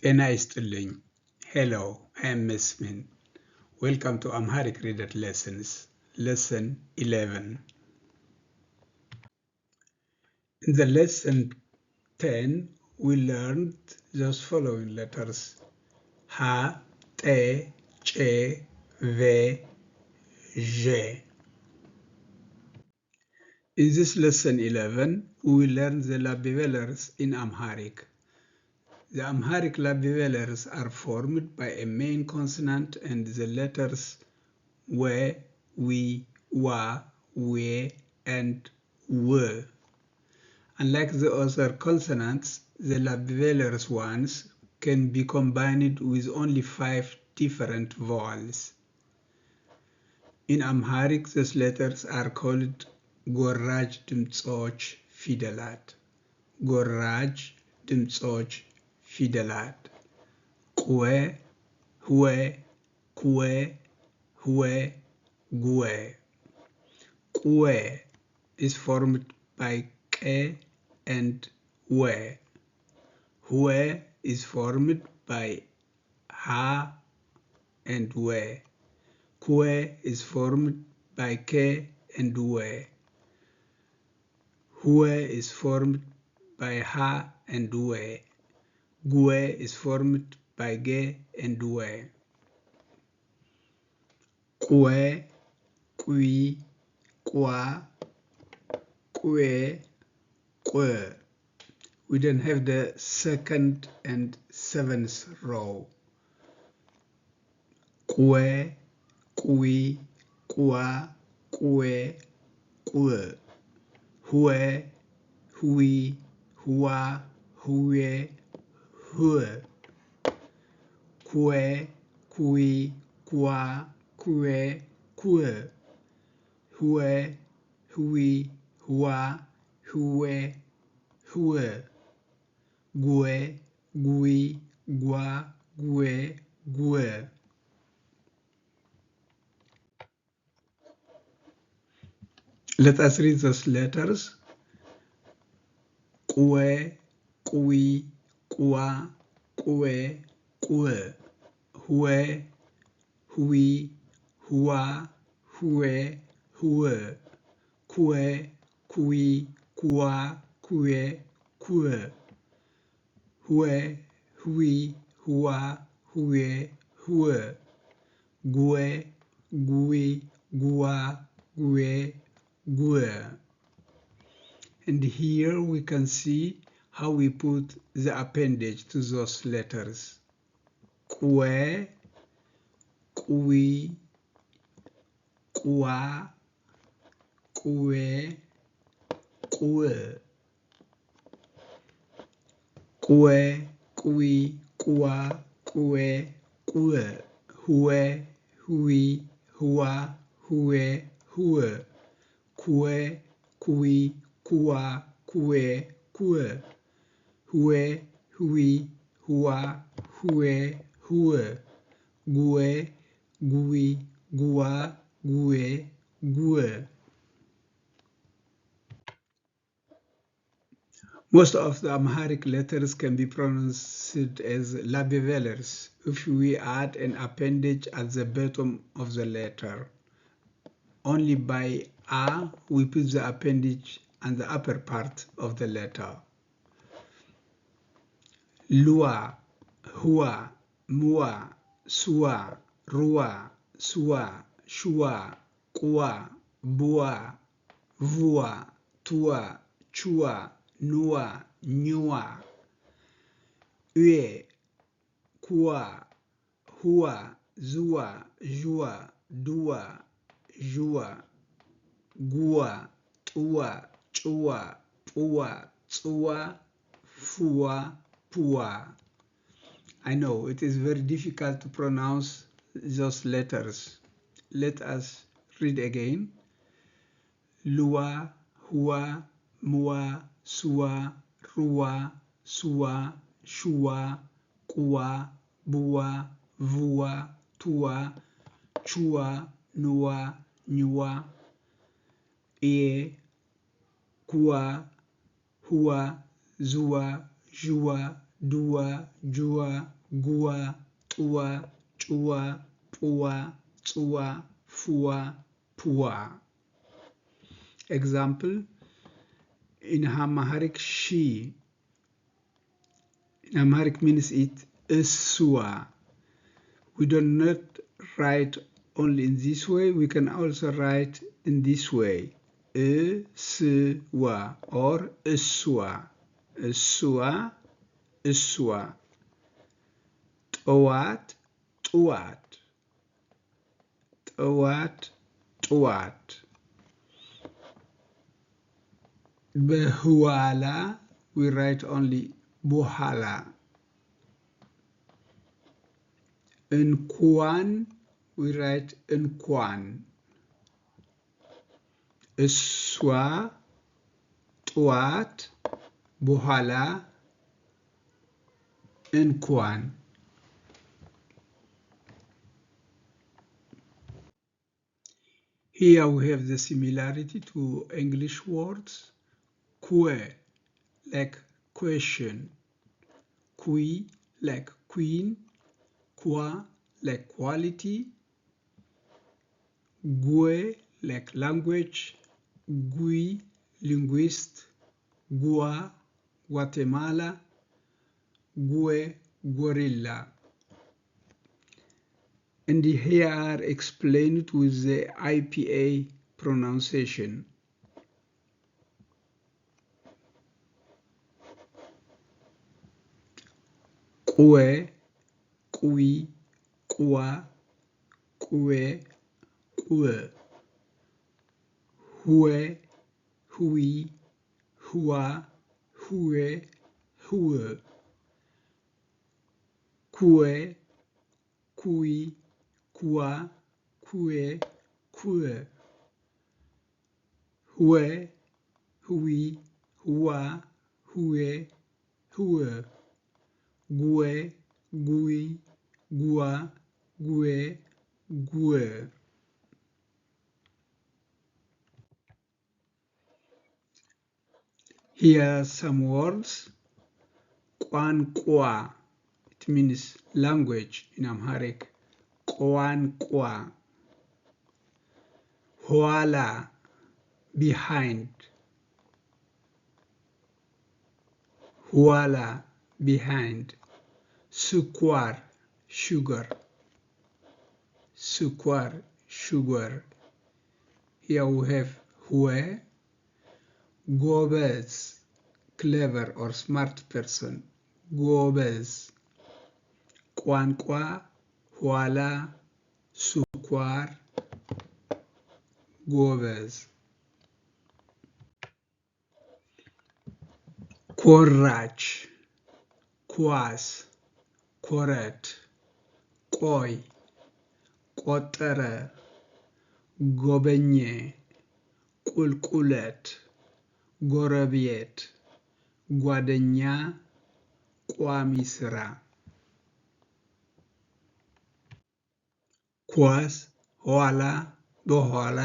ጤና ይስጥልኝ. Hello, I am Mesmin. Welcome to Amharic Reader Lessons, Lesson 11. In the lesson 10, we learned those following letters: Ha, Te, Che, Ve, Je. In this lesson 11, we will learn the Labiovelars in Amharic. The Amharic Labiovelars are formed by a main consonant and the letters we, we, wa, we, and w. Unlike the other consonants, the Labiovelars ones can be combined with only 5 different vowels. In Amharic, these letters are called ጎራጅ ድምጾች ፊደላት ጎራጅ ድምጾች ፊደላት ቁዌ ህዌ ኩዌ ህዌ ጉዌ ቁዌ is formed by ቄ and ዌ ህዌ is formed by ha and ዌ ኩዌ is formed by ኬ and ዌ Hue is formed by ha and we. Gue is formed by ge and we. Kue, kui, kwa, kue, kue. We don't have the second and seventh row. Kue, kui, kwa, kue, kue. Hue, hui, hua, hue, hue. Kue, kui, kwa, kue, kue. Hue, hui, hua, hue, hue. Gue, gui, gua, gue, gue. Let us read those letters. Kue, kui, kwa, kue, kue. Hue, hui, hua, hue, hue. Kue, kui, kwa, kue, kue. Hue, hui, hua, hue, hue. Gue, gui, gua, gue, gue. And here we can see how we put the appendage to those letters. Kue, kui, kwa, kue, kue. Kue, kui, kwa, kue, kue. Hue, hui, hua, hue, hue. Kue, kui, kwa, kue, kue. Hue, hui, hua, hue, hue. Gue, gui, gua, gue, gue. Most of the Amharic letters can be pronounced as Labiovelars if we add an appendage at the bottom of the letter. Only by A we put the appendage on the upper part of the letter. Lua, hua, mua, sua, rua, sua, shua, kwa, bua, vua, tua, chua, nua, nyua. Ue, kwa, hua, zua, jua, dua, jua. Gua, tua, chua, pua, tsua, fua, pua. I know it is very difficult to pronounce those letters. Let us read again. Lua, hua, mua, sua, rua, sua, shua, kwa, bua, vua, tua, chua, nua, nyua. E, kwa, hua, zua, jua, dua, jua, gua, tua, chua, pua, tsua, fua, pua. Example, in Amharic she. In Amharic means it iswa. We do not write only in this way, we can also write in this way. Iswa or iswa. Iswa, iswa. Tawat, tuat. Tawat, tuat. Behuala, we write only buhala. Enkuan, we write enkuan. Iswa, tuat, buhala, enkuan. Here we have the similarity to English words. Que, like question. Qui, like queen. Qua, like quality. Gue, like language. Gui, linguist. Gua, Guatemala. Gue, gorilla. And here are explained with the IPA pronunciation. Que, qui, qua, que, que. Hue, hui, hua, hue, hue. Que, qui, qua, que, que. Hue, hui, hua, hue, hue. Gue, gui, gua, gue, gue. Here are some words. Kwankwa, it means language in Amharic. Kwankwa. Huala, behind. Huala, behind. Sukwar, sugar. Sukwar, sugar. Here we have hue. Gobez, clever or smart person. Gobez. Kwankwa, huala, sukwar, gobez. Korach, kwas, koret, ቆይ ቆጠረ ጎበኘ ቁልቁለት ጎረቤት ጓደኛ ቋሚ ስራ ኳስ ኋላ በኋላ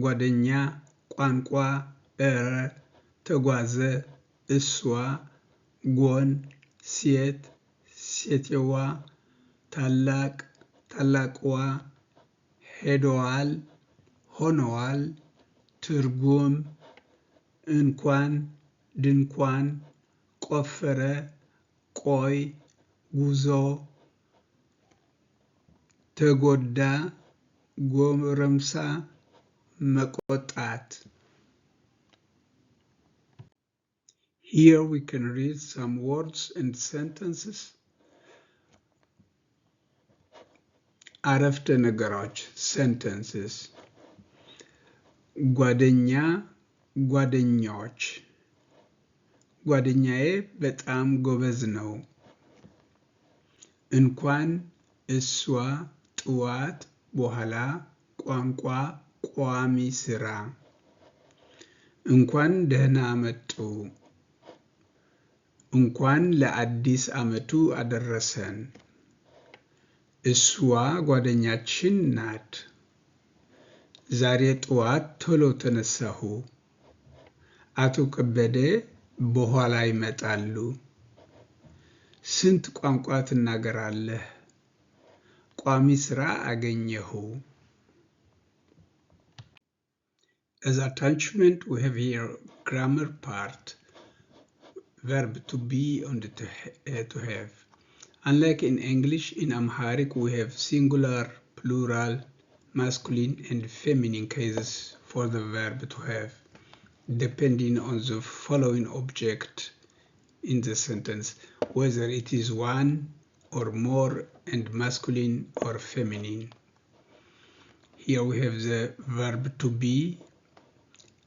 ጓደኛ ቋንቋ ተጓዘ እሷ ጎን ሴት ሴትዋ ታላቅ ታላቅዋ ሄደዋል ሆነዋል ትርጉም እንኳን ድንኳን ቆፈረ ቆይ ጉዞ ተጎዳ ጎረምሳ መቆጣት Here we can read some words and sentences. አረፍተ ነገሮች sentences. ጓደኛ ጓደኛዎች ጓደኛዬ በጣም ጎበዝ ነው። እንኳን እሷ ጥዋት በኋላ ቋንቋ ቋሚ ስራ እንኳን ደህና መጡ እንኳን ለአዲስ አመቱ አደረሰን እሷ ጓደኛችን ናት ዛሬ ጥዋት ቶሎ ተነሳሁ አቶ ከበደ በኋላ ይመጣሉ ስንት ቋንቋ ትናገራለህ? ቋሚ ስራ አገኘሁ። As attachment, we have here grammar part, verb to be and to have. Unlike in English, in Amharic we have singular, plural, masculine and feminine cases for the verb to have, depending on the following object in the sentence, whether it is one or more and masculine or feminine. Here we have the verb to be.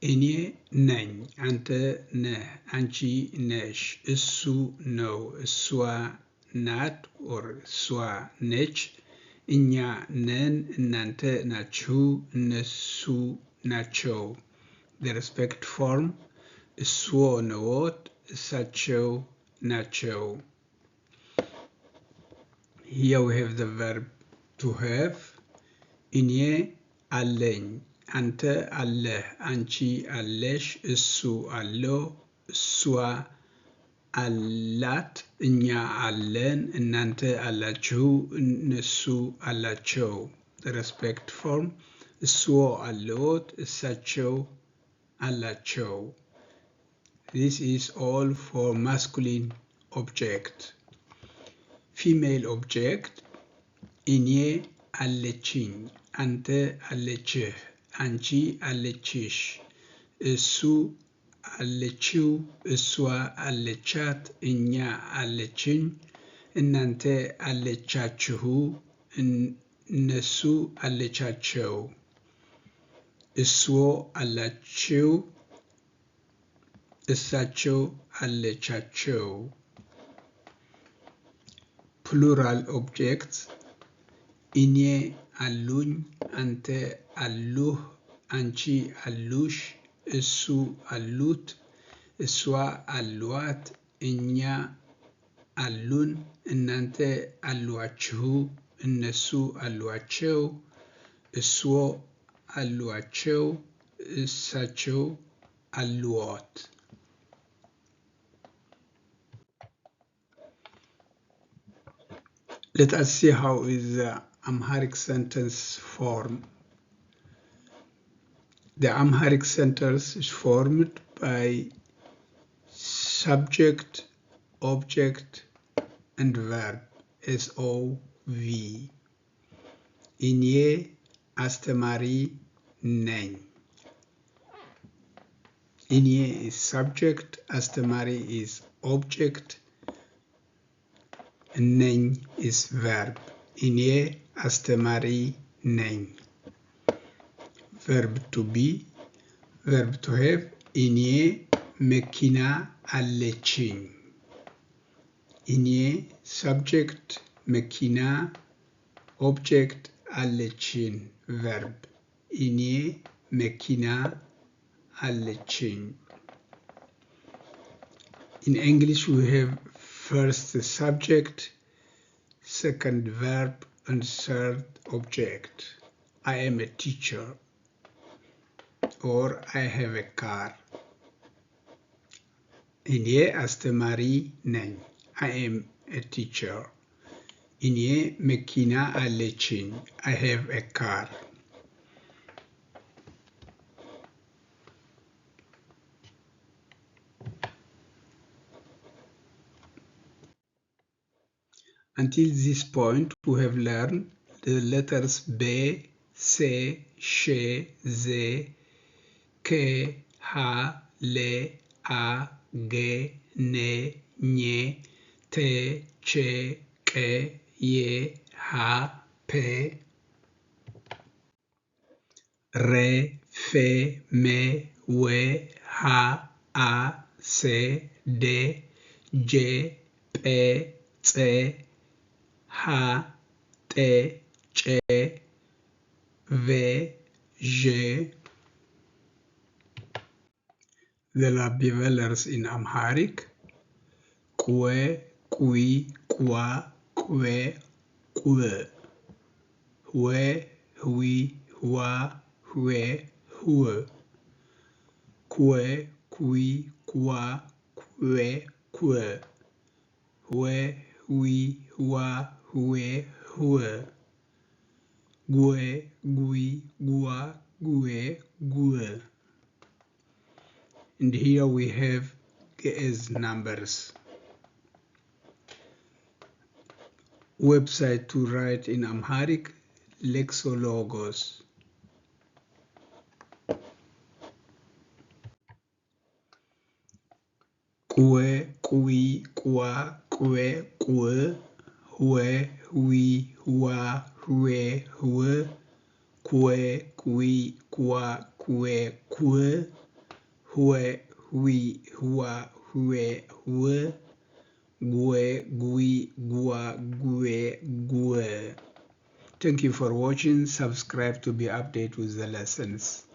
እኔ ነኝ፣ አንተ ነህ፣ አንቺ ነሽ፣ እሱ ነው፣ እሷ ናት or እሷ ነች፣ እኛ ነን፣ እናንተ ናችሁ፣ እነሱ ናቸው። The respect form እርስዎ ነዎት፣ እሳቸው ናቸው። Here we have the verb to have. እኔ አለኝ፣ አንተ አለህ፣ አንቺ አለሽ፣ እሱ አለው፣ እሷ አላት፣ እኛ አለን፣ እናንተ አላችሁ፣ እነሱ አላቸው። The respect form እርስዎ አለዎት፣ እሳቸው አላቸው። This is all for masculine object. Female object እኔ አለችኝ፣ አንተ አለችህ፣ አንቺ አለችሽ፣ እሱ አለችው፣ እሷ አለቻት፣ እኛ አለችን፣ እናንተ አለቻችሁ፣ እነሱ አለቻቸው። እርስዎ አላችሁ፣ እሳቸው አለቻቸው። Plural objects እኔ አሉኝ፣ አንተ አሉህ፣ አንቺ አሉሽ፣ እሱ አሉት፣ እሷ አሏት፣ እኛ አሉን፣ እናንተ አሏችሁ፣ እነሱ አሏቸው፣ እርስዎ አሏቸው፣ እሳቸው አሉዎት። Let us see how is the Amharic sentence form. The Amharic sentence is formed by subject, object, and verb, SOV. እኔ አስተማሪ ነኝ። እኔ is subject, አስተማሪ is object, ነኝ is verb. እኔ አስተማሪ ነኝ። Verb to be, verb to have እኔ መኪና አለችኝ። እኔ subject መኪና object አለችን verb እኔ መኪና አለችኝ። In English we have first the subject, second verb and third object. I am a teacher or I have a car. እኔ አስተማሪ ነኝ. I am a teacher. እኔ መኪና አለችኝ. I have a car. Until this point, we have learned the letters B, C, Sh, Z, K, H, L, A, G, N, Ñ, T, Ch, Q, Y, H, P, R, F, M, W, H, A, C, D, J, P, C, H, T, Ch, V, J. The Labiovelars in Amharic: Kwe, Kui, Kwa, Kwe, Kwe. Hwe, Hui, Hwa, Hwe, Hwe. Kwe, Kui, Kwa, Kwe, Kwe. Hwe, hui, hua, hue, hue. Gue, gui, gua, gue, gue. And here we have Ge'ez numbers. Website to write in Amharic, Lexologos. Kue, kui, kwa, kue, kue. Hue, hui, hua, hue, hue. Kue, kui, kwa, kue, kue. Hue, hui, hua, hue, hue. Gue, gui, gua, gue, gue. Thank you for watching. Subscribe to be updated with the lessons.